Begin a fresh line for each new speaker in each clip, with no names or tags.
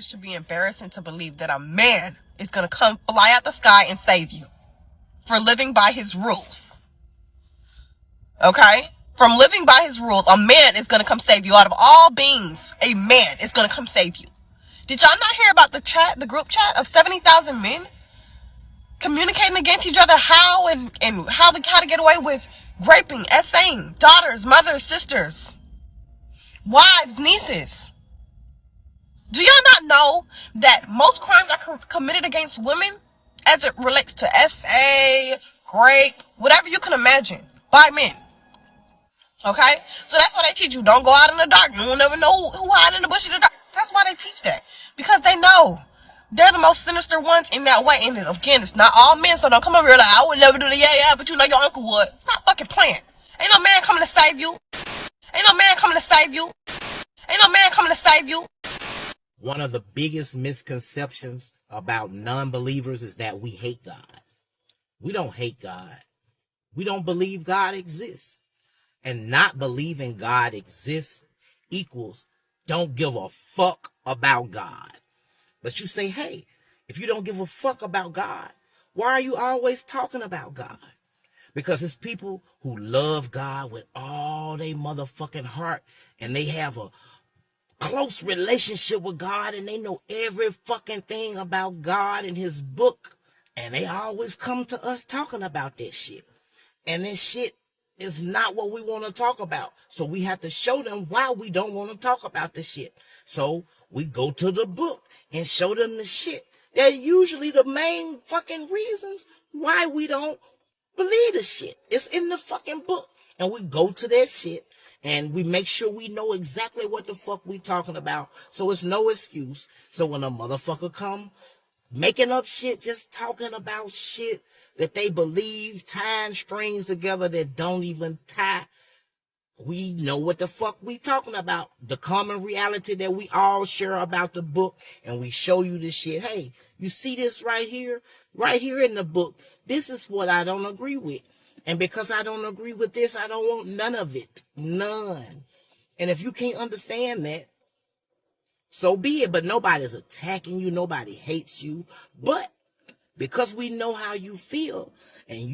it should be embarrassing to believe that a man is going to come fly out the sky and save you for living by his rules. Okay? From living by his rules, a man is going to come save you. Out of all beings, a man is going to come save you. Did y'all not hear about the group chat of 70,000 men communicating against each other how to get away with raping, essaying daughters, mothers, sisters, wives, nieces? Do y'all not know that most crimes are committed against women as it relates to essay, rape, whatever you can imagine, by men? Okay? So that's why they teach you don't go out in the dark. You will never know who hide in the bush in the dark. That's why they teach that. Because they know they're the most sinister ones in that way. And again, it's not all men, so don't come over here like, I would never do that. Yeah, but you know your uncle would. It's not fucking playing. Ain't no man coming to save you. Ain't no man coming to save you. Ain't no man coming to save you.
One of the biggest misconceptions about non-believers is that we hate God. We don't hate God. We don't believe God exists. And not believing God exists equals don't give a fuck about God. But you say, hey, if you don't give a fuck about God, why are you always talking about God? Because it's people who love God with all their motherfucking heart, and they have a close relationship with God, and they know every fucking thing about God and his book, and they always come to us talking about this shit. And this shit is not what we want to talk about. So we have to show them why we don't want to talk about this shit. So we go to the book and show them the shit. They're usually the main fucking reasons why we don't believe the shit. It's in the fucking book. And we go to that shit and we make sure we know exactly what the fuck we talking about. So it's no excuse. So when a motherfucker come making up shit, just talking about shit that they believe, tying strings together that don't even tie, we know what the fuck we talking about. The common reality that we all share about the book, and we show you this shit. Hey, you see this right here in the book? This is what I don't agree with. And because I don't agree with this, I don't want none of it. None. And if you can't understand that, so be it. But nobody's attacking you. Nobody hates you. But because we know how you feel, and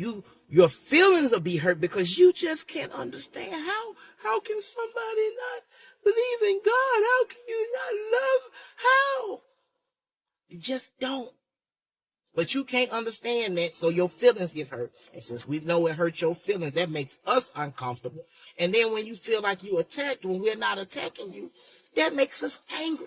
your feelings will be hurt because you just can't understand how can somebody not believe in God? How can you not love? How? You just don't. But you can't understand that, so your feelings get hurt. And since we know it hurts your feelings, that makes us uncomfortable. And then when you feel like you attacked when we're not attacking you, that makes us angry.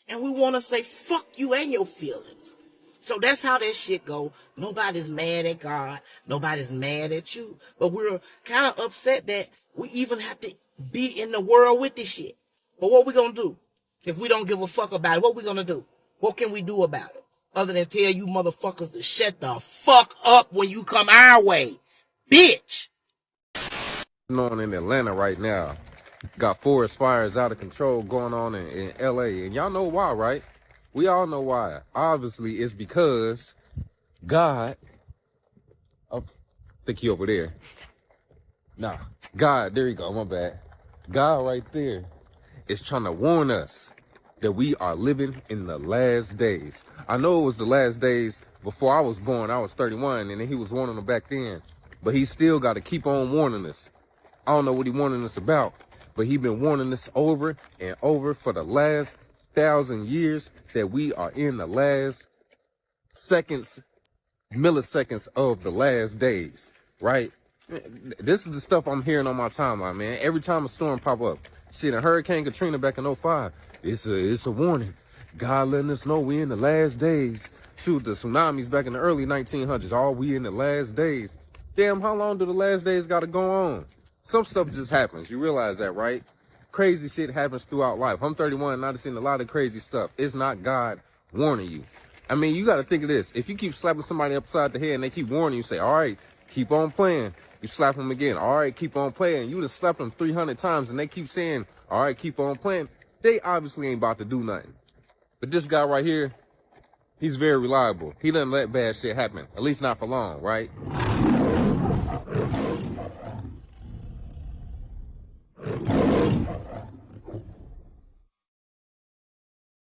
And we want to say, fuck you and your feelings. So that's how that shit go. Nobody's mad at God. Nobody's mad at you. But we're kind of upset that we even have to be in the world with this shit. But what we gonna do? If we don't give a fuck about it, what we gonna do? What can we do about it? Other than tell you motherfuckers to shut the fuck up when you come our way. Bitch!
On in Atlanta right now. Got forest fires out of control going on in LA. And y'all know why, right? We all know why. Obviously, it's because God, oh, I think he over there. Nah, God, there you go, my bad. God right there is trying to warn us that we are living in the last days. I know it was the last days before I was born. I was 31, and then he was warning them back then. But he still got to keep on warning us. I don't know what he warning us about, but he been warning us over and over for the last 1,000 years that we are in the last seconds, milliseconds of the last days, right? This is the stuff I'm hearing on my timeline, man. Every time a storm pop up, shit, a Hurricane Katrina back in '05, it's a warning. God letting us know we in the last days. Shoot, the tsunamis back in the early 1900s, we in the last days. Damn, how long do the last days got to go on? Some stuff just happens. You realize that, right? Crazy shit happens throughout life. I'm 31 and I've seen a lot of crazy stuff. It's not God warning you. I mean, you got to think of this. If you keep slapping somebody upside the head and they keep warning you, say, all right, keep on playing. You slap them again. All right, keep on playing. You just slapped them 300 times and they keep saying, all right, keep on playing. They obviously ain't about to do nothing. But this guy right here, he's very reliable. He doesn't let bad shit happen, at least not for long, right?